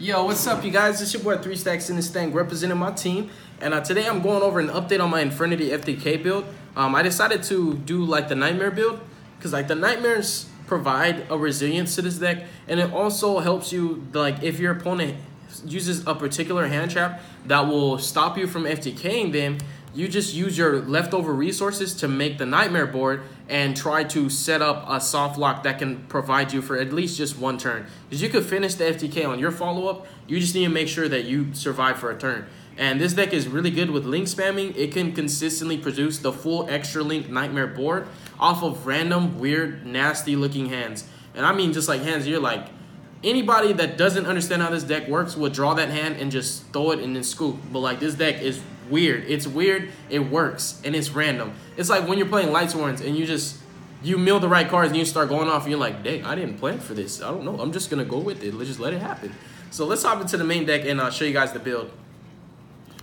Yo, what's up, you guys? It's your boy 3 Stacks in this thing, representing my team. And today I'm going over an update on my Infernity FTK build. I decided to do like the Knightmare build because like the Knightmares provide a resilience to this deck, and it also helps you like if your opponent uses a particular hand trap that will stop you from FTKing them. You just use your leftover resources to make the Knightmare board and try to set up a soft lock that can provide you for at least just one turn. Because you could finish the FTK on your follow-up, you just need to make sure that you survive for a turn. And this deck is really good with link spamming. It can consistently produce the full extra link Knightmare board off of random, weird, nasty looking hands. And I mean just like hands you're like, anybody that doesn't understand how this deck works will draw that hand and just throw it and then scoop. But like this deck is weird. It's weird, it works, and it's random. It's like when you're playing Light Swords and you mill the right cards and you start going off and you're like, dang, I didn't plan for this. I don't know. I'm just going to go with it. Let's just let it happen. So let's hop into the main deck and I'll show you guys the build.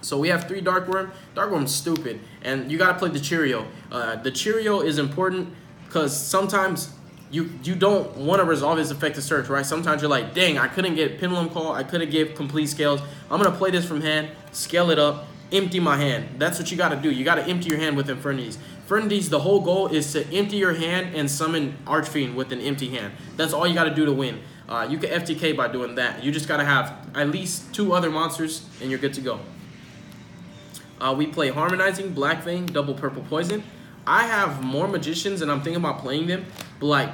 So we have 3 Dark Worm. Dark Worm's stupid. And you got to play the Cheerio. The Cheerio is important because sometimes you don't want to resolve his effective search, right? Sometimes you're like, dang, I couldn't get Pendulum Call. I couldn't get complete scales. I'm going to play this from hand, scale it up, empty my hand. That's what you got to do. You got to empty your hand with Infernities. Infernities, the whole goal is to empty your hand and summon Archfiend with an empty hand. That's all you got to do to win. You can FTK by doing that. You just got to have at least 2 other monsters and you're good to go. We play Harmonizing, Black Fang, Double Purple Poison. I have more Magicians and I'm thinking about playing them, but like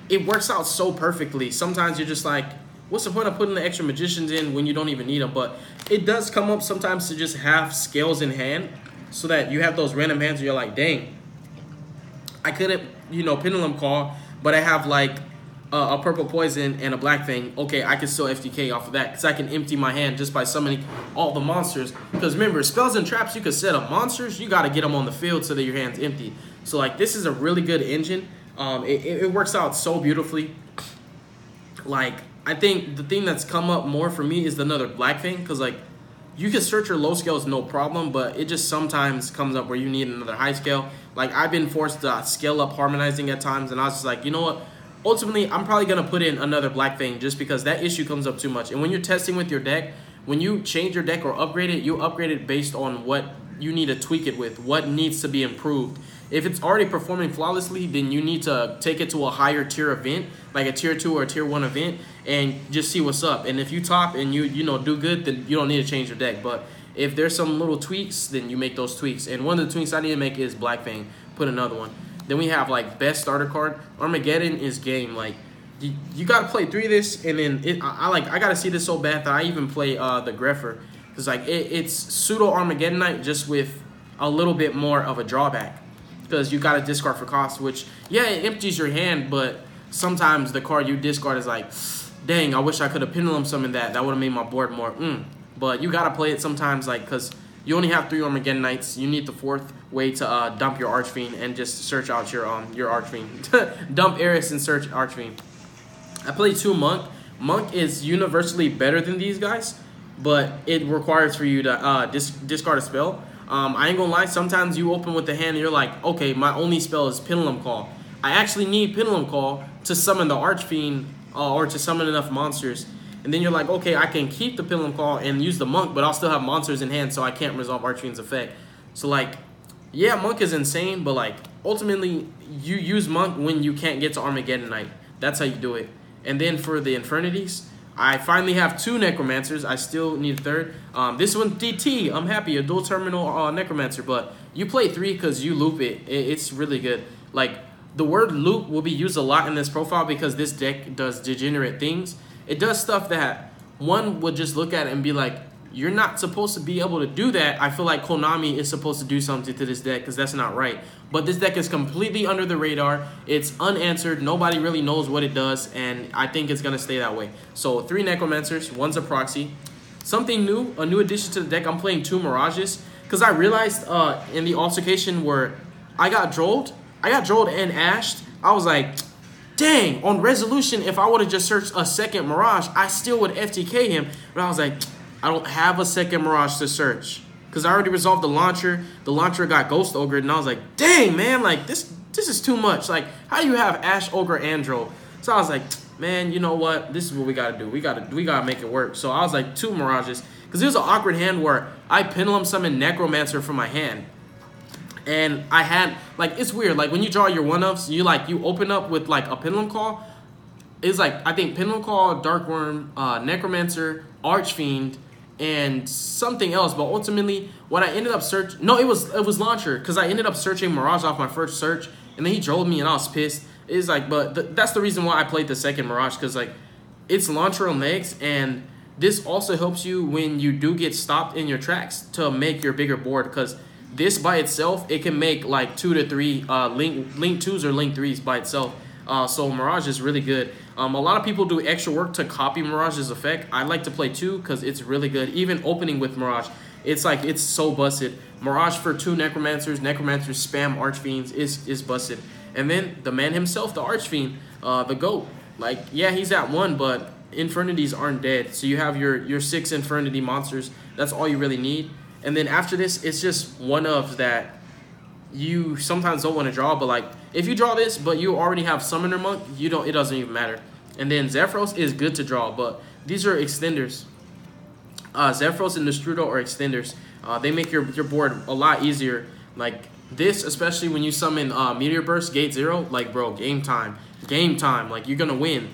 it works out so perfectly. Sometimes you're just like, what's the point of putting the extra Magicians in when you don't even need them? But it does come up sometimes to just have scales in hand so that you have those random hands where you're like, dang, I couldn't, Pendulum Call, but I have like a Purple Poison and a Black Fang. Okay, I can still FTK off of that because I can empty my hand just by summoning all the monsters. Because remember, spells and traps, you can set up monsters. You got to get them on the field so that your hand's empty. So like this is a really good engine. It works out so beautifully. Like, I think the thing that's come up more for me is another Black Fang, because like you can search your low scales no problem, but it just sometimes comes up where you need another high scale. Like I've been forced to scale up Harmonizing at times, and I was just like, you know what? Ultimately, I'm probably gonna put in another Black Fang just because that issue comes up too much. And when you're testing with your deck, when you change your deck or upgrade it, you upgrade it based on what you need to tweak it with, what needs to be improved. If it's already performing flawlessly, then you need to take it to a higher tier event, like a tier 2 or a tier 1 event, and just see what's up. And if you top and you do good, then you don't need to change your deck. But if there's some little tweaks, then you make those tweaks. And one of the tweaks I need to make is Black Fang. Put another one. Then we have like best starter card. Armageddon is game. Like you gotta play 3 of this, and then I gotta see this so bad that I even play the Greffer, because like it's pseudo Armageddon Knight just with a little bit more of a drawback. Because you got to discard for cost, which, yeah, it empties your hand, but sometimes the card you discard is like, dang, I wish I could have Pendulum summoned that. That would have made my board more, But you got to play it sometimes, like, because you only have 3 Armageddon Knights. You need the 4th way to dump your Archfiend and just search out your Archfiend. Dump Eris and search Archfiend. I play 2 Monk. Monk is universally better than these guys, but it requires for you to discard a spell. I ain't gonna lie, sometimes you open with the hand and you're like, okay, my only spell is Pendulum Call. I actually need Pendulum Call to summon the Archfiend or to summon enough monsters. And then you're like, okay, I can keep the Pendulum Call and use the Monk, but I'll still have monsters in hand, so I can't resolve Archfiend's effect. So like, yeah, Monk is insane, but like, ultimately, you use Monk when you can't get to Armageddon Knight. That's how you do it. And then for the Infernities, I finally have 2 Necromancers. I still need a 3rd. This one's DT. I'm happy. A dual terminal Necromancer. But you play 3 because you loop it. It's really good. Like, the word loop will be used a lot in this profile because this deck does degenerate things. It does stuff that one would just look at it and be like, you're not supposed to be able to do that. I feel like Konami is supposed to do something to this deck because that's not right. But this deck is completely under the radar. It's unanswered. Nobody really knows what it does, and I think it's going to stay that way. So 3 Necromancers, 1's a proxy. Something new, a new addition to the deck, I'm playing 2 Mirages because I realized in the altercation where I got drolled and ashed, I was like, dang, on resolution, if I would have just searched a 2nd Mirage, I still would FTK him. But I was like, I don't have a 2nd Mirage to search because I already resolved the launcher. The launcher got Ghost Ogre, and I was like, dang, man, like this is too much. Like, how do you have Ash, Ogre, and Droll? So I was like, man, you know what? This is what we gotta do. We gotta make it work. So I was like 2 Mirages. Because it was an awkward hand where I Pendulum Summon Necromancer from my hand. And I had, like, it's weird. Like, when you draw your 1-ups, you open up with, like, a Pendulum Call. It's like, I think Pendulum Call, Dark Worm, Necromancer, Archfiend, and something else. But ultimately, what I ended up searching... No, it was Launcher. Because I ended up searching Mirage off my first search. And then he drove me, and I was pissed. It's like, but that's the reason why I played the second Mirage. Because, like, it's Launcher on legs, and... This also helps you when you do get stopped in your tracks to make your bigger board, because this by itself, it can make like 2 to 3 link 2s or link 3s by itself. So Mirage is really good. A lot of people do extra work to copy Mirage's effect. I like to play 2 because it's really good. Even opening with Mirage, it's like, it's so busted. Mirage for 2 Necromancers spam Archfiends is busted. And then the man himself, the Archfiend, the GOAT. Like, yeah, he's at 1, but Infernities aren't dead. So you have your 6 Infernity monsters. That's all you really need. And then after this, it's just one of that you sometimes don't want to draw. But like, if you draw this, but you already have Summoner Monk, it doesn't even matter. And then Zephyros is good to draw, but these are extenders. Zephyros and Destrudo are extenders. They make your board a lot easier. Like this, especially when you summon Meteor Burst, Gate 0, like, bro, game time. Game time. Like, you're going to win.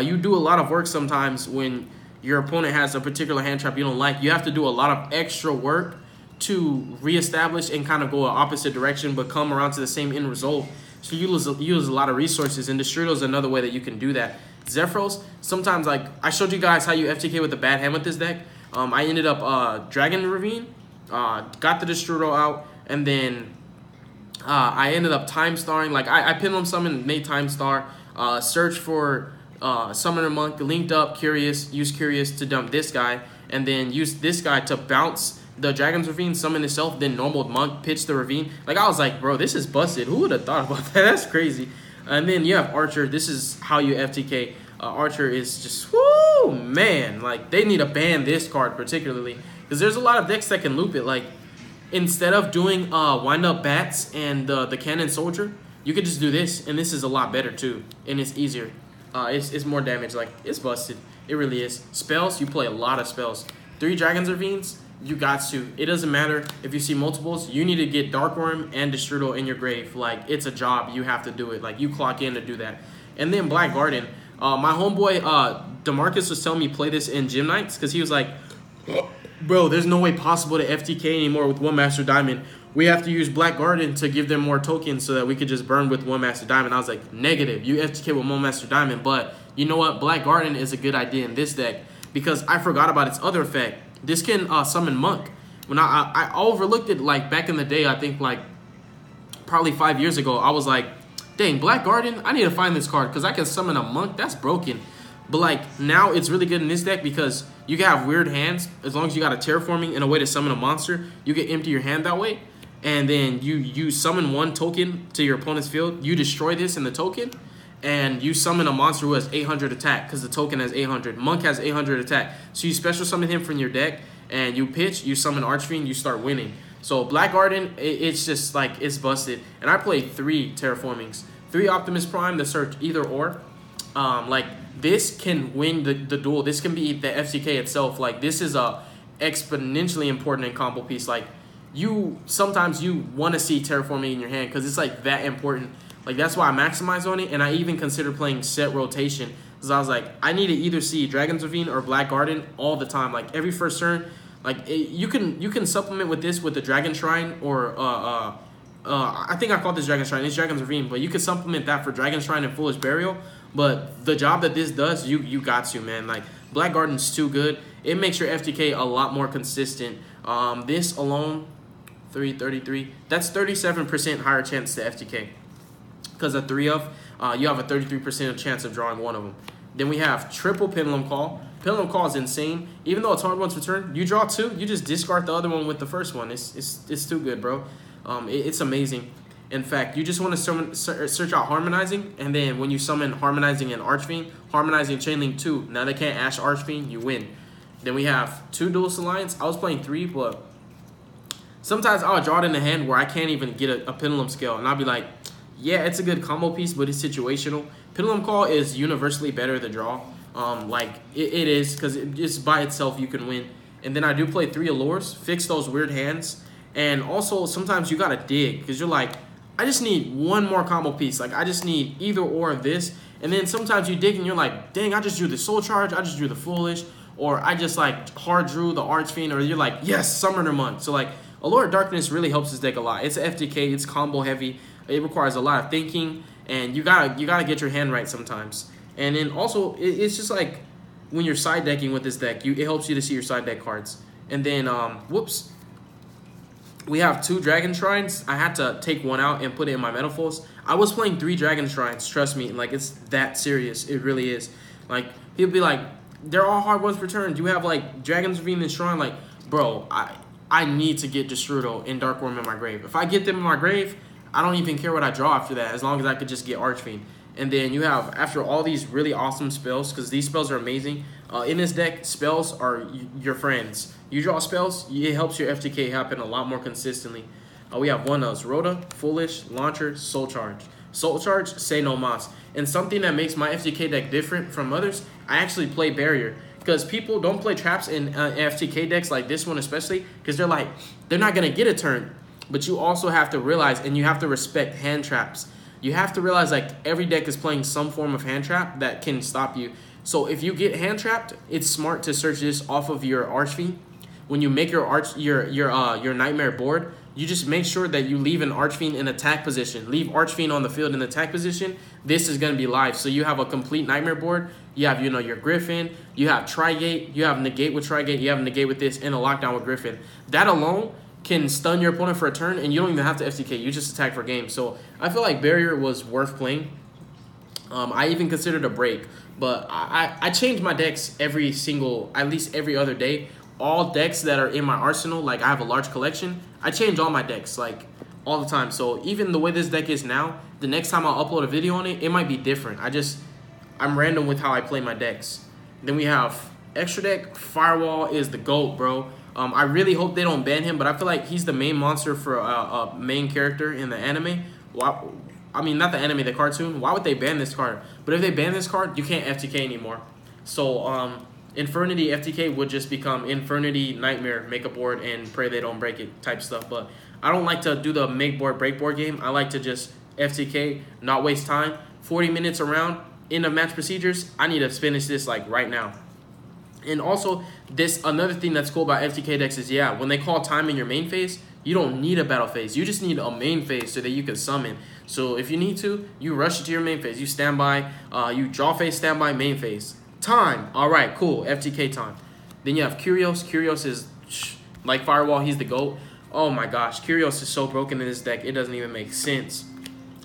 You do a lot of work sometimes when your opponent has a particular hand trap you don't like. You have to do a lot of extra work to reestablish and kind of go an opposite direction, but come around to the same end result. So you use a lot of resources, and Destrudo is another way that you can do that. Zephyros, sometimes, like, I showed you guys how you FTK with a bad hand with this deck. I ended up Dragon Ravine, got the Destrudo out, and then I ended up Time Starring. Like, I Pendulum Summon, made Time Star, search for Summoner Monk, linked up Curious, used Curious to dump this guy, and then used this guy to bounce the Dragon's Ravine, summon itself, then normal Monk, pitch the Ravine. Like, I was like, bro, this is busted. Who would have thought about that? That's crazy. And then you have Archer. This is how you FTK. Archer is just, whoo, man. Like, they need to ban this card particularly, because there's a lot of decks that can loop it. Like, instead of doing Wind Up Bats and the Cannon Soldier, you could just do this, and this is a lot better too, and it's easier. It's more damage. Like, it's busted. It really is. Spells, you play a lot of spells. 3 Dragon's Ravines, you got to. It doesn't matter if you see multiples. You need to get Dark Worm and Destrudo in your grave. Like, it's a job. You have to do it. Like, you clock in to do that. And then Black Garden. My homeboy DeMarcus was telling me play this in Gym Nights, because he was like, bro, there's no way possible to FTK anymore with 1 Master Diamond. We have to use Black Garden to give them more tokens so that we could just burn with 1 Master Diamond. I was like, negative. You FTK with 1 Master Diamond. But you know what? Black Garden is a good idea in this deck, because I forgot about its other effect. This can summon Monk. When I overlooked it, like, back in the day, I think, like, probably 5 years ago, I was like, dang, Black Garden, I need to find this card, because I can summon a Monk. That's broken. But, like, now it's really good in this deck, because you can have weird hands. As long as you got a Terraforming and a way to summon a monster, you can empty your hand that way. And then you summon 1 token to your opponent's field. You destroy this in the token, and you summon a monster who has 800 attack, because the token has 800. Monk has 800 attack. So you special summon him from your deck, and you pitch, you summon Archfiend, you start winning. So Black Garden, it's just like, it's busted. And I played 3 Terraformings. 3 Optimus Prime to search either or. Like, this can win the duel. This can be the FTK itself. Like, this is a exponentially important in combo piece. Like, sometimes you want to see Terraforming in your hand, because it's like that important. Like, that's why I maximize on it, and I even consider playing set rotation, because I was like, I need to either see Dragon's Ravine or Black Garden all the time. Like, every first turn, like, you can supplement with this with the Dragon Shrine, or I think I called this Dragon Shrine. It's Dragon's Ravine, but you can supplement that for Dragon Shrine and Foolish Burial. But the job that this does, you got to, man. Like, Black Garden's too good. It makes your FTK a lot more consistent. This alone, 333, that's 37% higher chance to FTK. Because of 3 of, you have a 33% chance of drawing 1 of them. Then we have triple Pendulum Call. Pendulum Call is insane. Even though it's hard once per turn, you draw 2, you just discard the other one with the first one. It's too good, bro. It's amazing. In fact, you just want to search out Harmonizing, and then when you summon Harmonizing and Archfiend, Harmonizing Chainlink 2. Now they can't Ash Archfiend, you win. Then we have 2 Duelist Alliance. I was playing 3, but sometimes I'll draw it in the hand where I can't even get a Pendulum Scale, and I'll be like, yeah, it's a good combo piece, but it's situational. Pendulum Call is universally better to draw. Like it is, because it just by itself you can win. And then I do play 3 Allures, fix those weird hands. And also sometimes you gotta dig, because you're like, I just need one more combo piece. Like I just need either or of this. And then sometimes you dig and you're like, dang, I just drew the Soul Charge, I just drew the Foolish, or I just like hard drew the Archfiend, or you're like, yes, Summoner Monk. So like Allure of Darkness really helps this deck a lot. It's a FTK, it's combo heavy. It requires a lot of thinking, and you gotta get your hand right sometimes. And then also it's just like when you're side decking with this deck, it helps you to see your side deck cards. And then whoops. We have 2 Dragon Shrines. I had to take one out and put it in my Metaphors. I was playing 3 Dragon Shrines, trust me. Like, it's that serious. It really is. Like, he'll be like, they're all hard ones for turn. You have, like, Dragon's Ravine and Shrine. Like, bro, I need to get Destrudo and Dark Worm in my grave. If I get them in my grave, I don't even care what I draw after that, as long as I could just get Archfiend. And then you have, after all these really awesome spells, because these spells are amazing, in this deck, spells are your friends. You draw spells, it helps your FTK happen a lot more consistently. We have one else, Rhoda, Foolish, Launcher, Soul Charge. Soul Charge, say no mas. And something that makes my FTK deck different from others, I actually play Barrier. Because people don't play traps in FTK decks like this one especially, because they're like, they're not going to get a turn. But you also have to realize, and you have to respect hand traps. You have to realize like every deck is playing some form of hand trap that can stop you. So if you get hand trapped, it's smart to search this off of your Archfiend. When you make your Knightmare board, you just make sure that you leave an Archfiend in attack position. Leave Archfiend on the field in attack position. This is going to be live. So you have a complete Knightmare board. You have, your Griffin. You have Trigate. You have Negate with Trigate. You have Negate with this, and a Lockdown with Griffin. That alone can stun your opponent for a turn, and you don't even have to FTK. You just attack for game. So I feel like Barrier was worth playing. I even considered a break. But I change my decks at least every other day. All decks that are in my arsenal, like I have a large collection, I change all my decks, like, all the time. So even the way this deck is now, the next time I'll upload a video on it, it might be different. I'm random with how I play my decks. Then we have extra deck. Firewall is the GOAT, bro. I really hope they don't ban him, but I feel like he's the main monster for a main character in the anime. I mean, not the anime, the cartoon. Why would they ban this card? But if they ban this card, you can't FTK anymore. So, Infernity FTK would just become Infernity Knightmare, make a board, and pray they don't break it type stuff. But I don't like to do the make board, break board game. I like to just FTK, not waste time. 40 minutes around, end of match procedures. I need to finish this, like, right now. And also, another thing that's cool about FTK decks is, yeah, when they call time in your main phase, you don't need a battle phase. You just need a main phase so that you can summon. So if you need to, you rush it to your main phase. You stand by, you draw phase, stand by, main phase. Time. All right, cool. FTK time. Then you have Curios. Curios is like Firewall. He's the GOAT. Oh my gosh. Curios is so broken in this deck. It doesn't even make sense.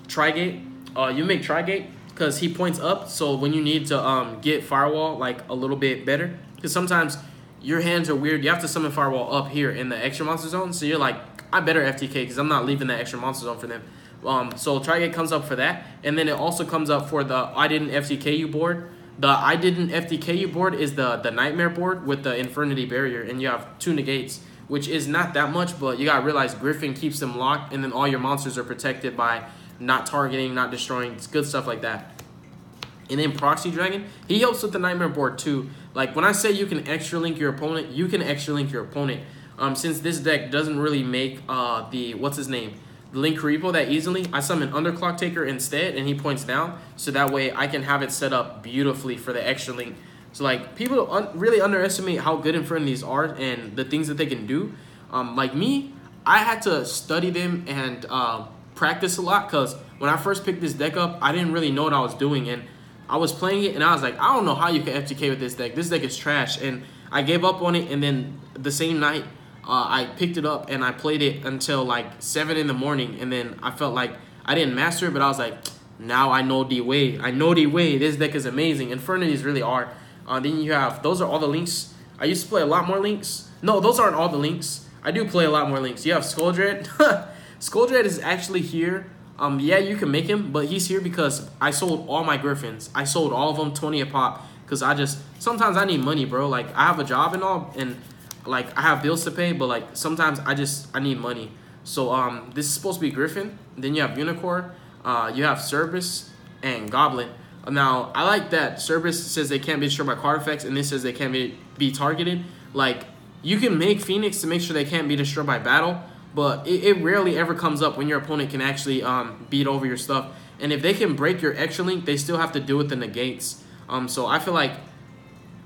Trigate. You make Trigate because he points up. So when you need to get Firewall like a little bit better, because sometimes your hands are weird. You have to summon Firewall up here in the extra monster zone. So you're like, I better FTK because I'm not leaving that extra monster zone for them. So Trigate comes up for that. And then it also comes up for the I didn't FTK you board. The I didn't FTK you board is the Knightmare board with the Infernity Barrier. And you have 2 negates, which is not that much. But you got to realize Griffin keeps them locked. And then all your monsters are protected by not targeting, not destroying. It's good stuff like that. And then Proxy Dragon, he helps with the Knightmare board too. Like when I say you can extra link your opponent, you can extra link your opponent. Since this deck doesn't really make the Link Repo that easily, I summon Underclock Taker instead, and he points down, so that way I can have it set up beautifully for the extra link. So like people really underestimate how good Infernities are and the things that they can do. Like me, I had to study them and practice a lot, because when I first picked this deck up, I didn't really know what I was doing, and I was playing it and I was like, I don't know how you can FTK with this deck. This deck is trash, and I gave up on it. And then the same night, I picked it up and I played it until like 7 in the morning. And then I felt like I didn't master it, but I was like, now I know the way. I know the way. This deck is amazing. Infernities really are. Then you have, those are all the links. I used to play a lot more links. No, those aren't all the links. I do play a lot more links. You have Skulldread. Skulldread is actually here. Yeah, you can make him, but he's here because I sold all my Griffins. I sold all of them, 20 a pop, because sometimes I need money, bro. Like, I have a job and all, and, like, I have bills to pay, but, like, sometimes I need money. So, this is supposed to be Griffin. Then you have Unicorn, you have Cerberus, and Goblin. Now, I like that Cerberus says they can't be destroyed by card effects, and this says they can't be targeted. Like, you can make Phoenix to make sure they can't be destroyed by battle, but it rarely ever comes up when your opponent can actually beat over your stuff. And if they can break your extra link, they still have to deal with the negates. So I feel like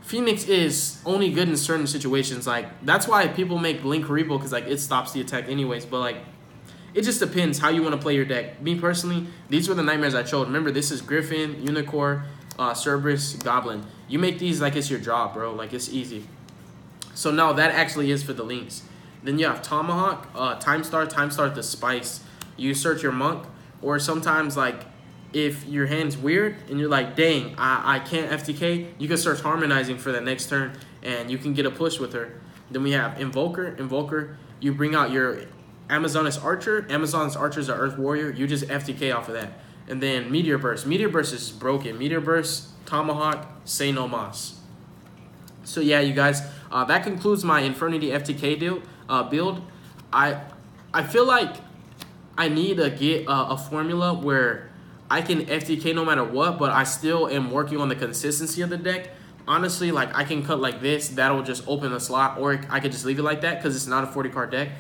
Phoenix is only good in certain situations. Like, that's why people make Link Karibo, because like it stops the attack anyways. But like, it just depends how you want to play your deck. Me personally, these were the Nightmares I chose. Remember, this is Griffin, Unicorn, Cerberus, Goblin. You make these like it's your job, bro. Like, it's easy. So now that actually is for the links. Then you have Tomahawk, Time Star the Spice. You search your Monk, or sometimes like if your hand's weird and you're like, dang, I can't FTK, you can search Harmonizing for the next turn and you can get a push with her. Then we have Invoker. You bring out your Amazoness Archer. Amazoness Archer is an Earth Warrior. You just FTK off of that. And then Meteor Burst. Meteor Burst is broken. Meteor Burst, Tomahawk, Say No Mas. So yeah, you guys, that concludes my Infernity FTK build. I feel like I need to get a formula where I can FTK no matter what, but I still am working on the consistency of the deck. Honestly, like, I can cut like this. That'll just open the slot, or I could just leave it like that because it's not a 40-card deck.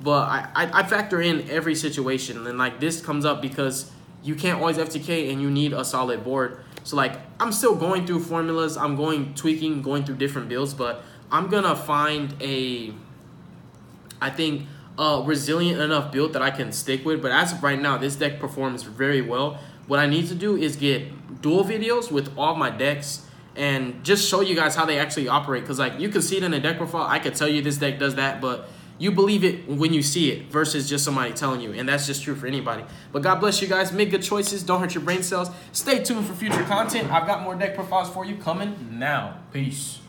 But I factor in every situation, and like this comes up because you can't always FTK and you need a solid board. So like, I'm still going through formulas. I'm going through different builds, but I'm gonna find a resilient enough build that I can stick with. But as of right now, this deck performs very well. What I need to do is get dual videos with all my decks and just show you guys how they actually operate. Because like, you can see it in the deck profile. I could tell you this deck does that, but you believe it when you see it versus just somebody telling you. And that's just true for anybody. But God bless you guys. Make good choices. Don't hurt your brain cells. Stay tuned for future content. I've got more deck profiles for you coming now. Peace.